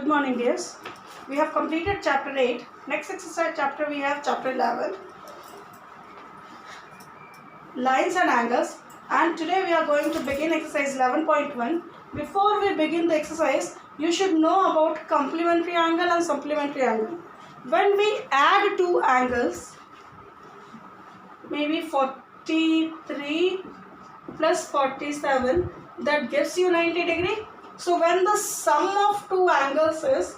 Good morning, dears. We have completed chapter 8. Next exercise chapter we have chapter 11. Lines and angles. And today we are going to begin exercise 11.1. Before we begin the exercise, you should know about complementary angle and supplementary angle. When we add two angles, maybe 43 plus 47, that gives you 90 degree. So when the sum of two angles is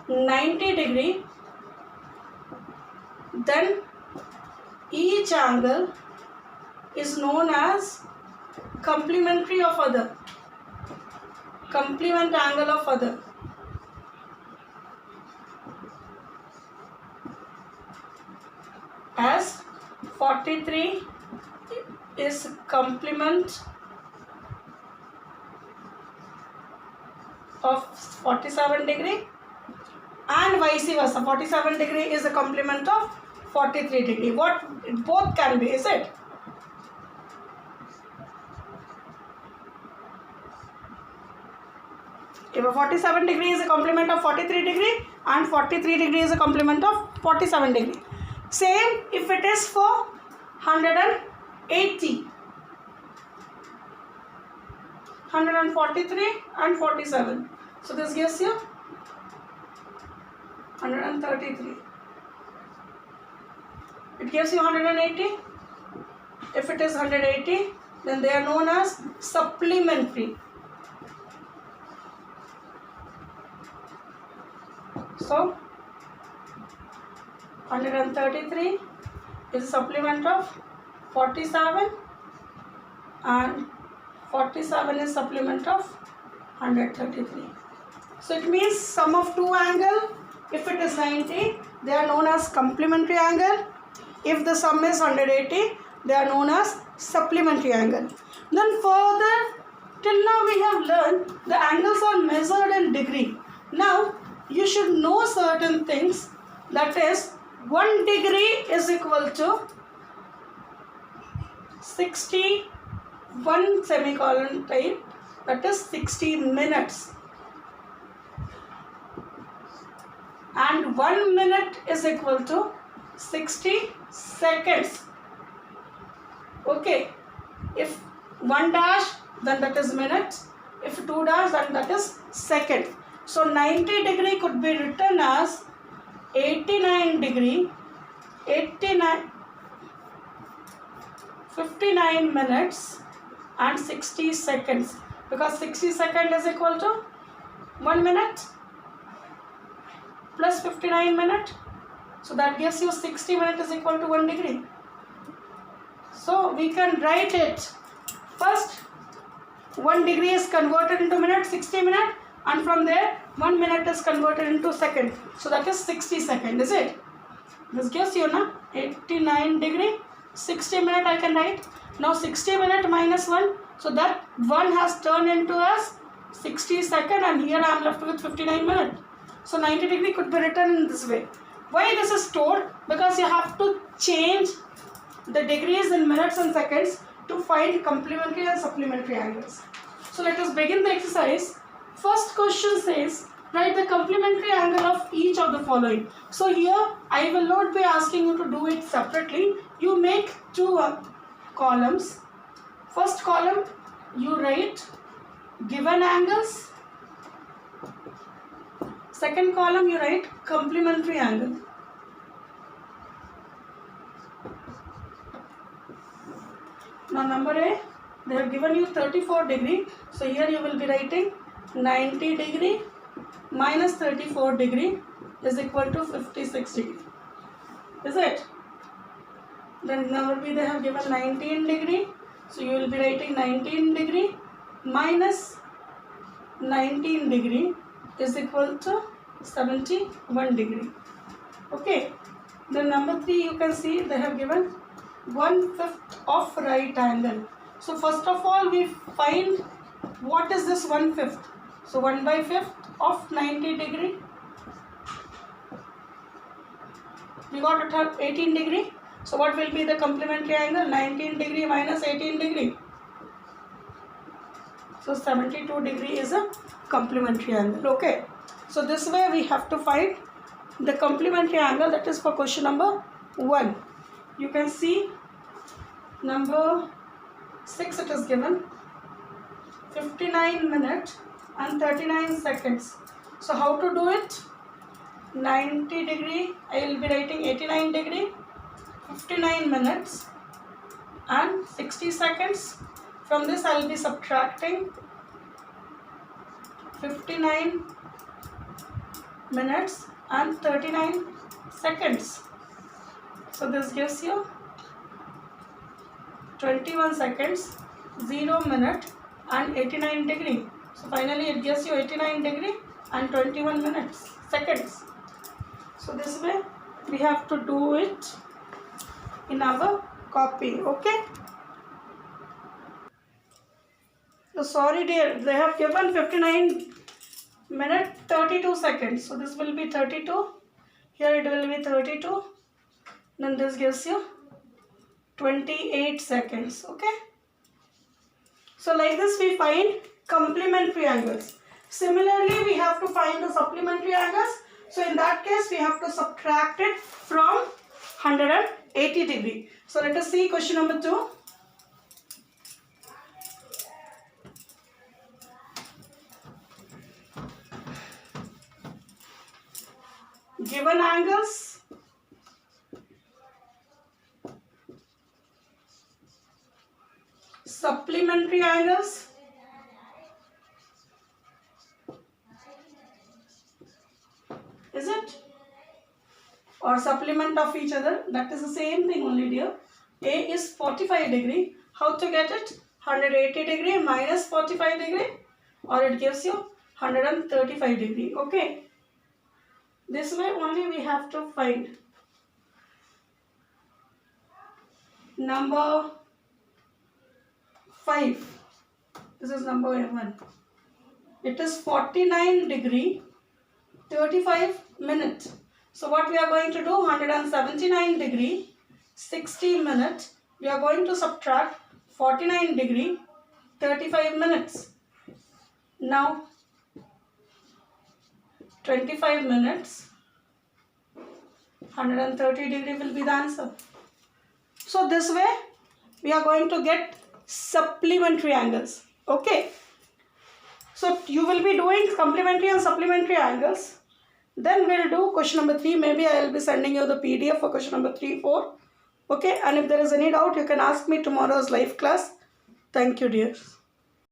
90 degree, then each angle is known as complementary of other, complement angle of other. As 43 is complement of 47 degree and vice versa. 47 degree is a complement of 43 degree. What both can be, is it? If a 47 degree is a complement of 43 degree and 43 degree is a complement of 47 degree. Same if it is for 180. 143 and 47. So this gives you 133. It gives you 180. If it is 180, then they are known as supplementary. So 133 is a supplement of 47 and 47 is supplement of 133. So it means sum of two angle, if it is 90, they are known as complementary angle. If the sum is 180, they are known as supplementary angle. Then further, till now we have learned the angles are measured in degree. Now you should know certain things, that is 1 degree is equal to 61 semicolon type, that is 60 minutes, and 1 minute is equal to 60 seconds. Okay, if 1 dash, then that is minutes, if 2 dash, then that is second. So 90 degree could be written as 89 degree, 59 minutes and 60 seconds, because 60 seconds is equal to 1 minute plus 59 minutes. So that gives you 60 minutes is equal to 1 degree. So we can write it. First, 1 degree is converted into minute, 60 minutes, and from there 1 minute is converted into second. So that is 60 seconds, is it? This gives you 89 degree, 60 minutes I can write. Now 60 minutes minus 1, so that 1 has turned into as 60 seconds, and here I am left with 59 minutes. So 90 degree could be written in this way. Why this is stored? Because you have to change the degrees in minutes and seconds to find complementary and supplementary angles. So let us begin the exercise. First question says, write the complementary angle of each of the following. So here I will not be asking you to do it separately. You make two columns. First column you write given angles. Second column you write complementary angle. Now number A, they have given you 34 degree. So here you will be writing 90 degree minus 34 degree is equal to 56 degree. Is it? Then number B, they have given 19 degree. So you will be writing 19 degree minus 19 degree is equal to 71 degree. Okay. Then number 3, you can see they have given 1/5 of right angle. So first of all we find what is this 1/5. So 1/5 of 90 degree. We got it at 18 degree. So what will be the complementary angle? 19 degree minus 18 degree. So 72 degree is a complementary angle. Okay. So this way we have to find the complementary angle, that is for question number 1. You can see number 6 it is given 59 minutes and 39 seconds. So how to do it? 90 degree, I will be writing 89 degree, 59 minutes and 60 seconds. From this I will be subtracting 59 minutes and 39 seconds. So this gives you 21 seconds, 0 minute and 89 degree. So finally it gives you 89 degree and 21 minutes, seconds. So this way we have to do it in our copy, okay? So sorry dear, they have given 59 minute 32 seconds. So this will be 32. Here it will be 32. Then this gives you 28 seconds, okay? So like this we find complementary angles. Similarly, we have to find the supplementary angles. So in that case, we have to subtract it from 180 degree. So let us see question number 2. Given angles, supplementary angles, is it? Or supplement of each other, that is the same thing only dear. A is 45 degree. How to get it? 180 degree minus 45 degree, or it gives you 135 degree, okay? This way only we have to find. Number 5. This is number 1. It is 49 degree 35 minutes. So what we are going to do? 179 degree 60 minutes. We are going to subtract 49 degree 35 minutes. Now 25 minutes, 130 degree will be the answer. So this way we are going to get supplementary angles, okay? So you will be doing complementary and supplementary angles. Then we'll do question number 3. Maybe I will be sending you the PDF for question number 3, 4. Okay, and if there is any doubt, you can ask me tomorrow's live class. Thank you, dear.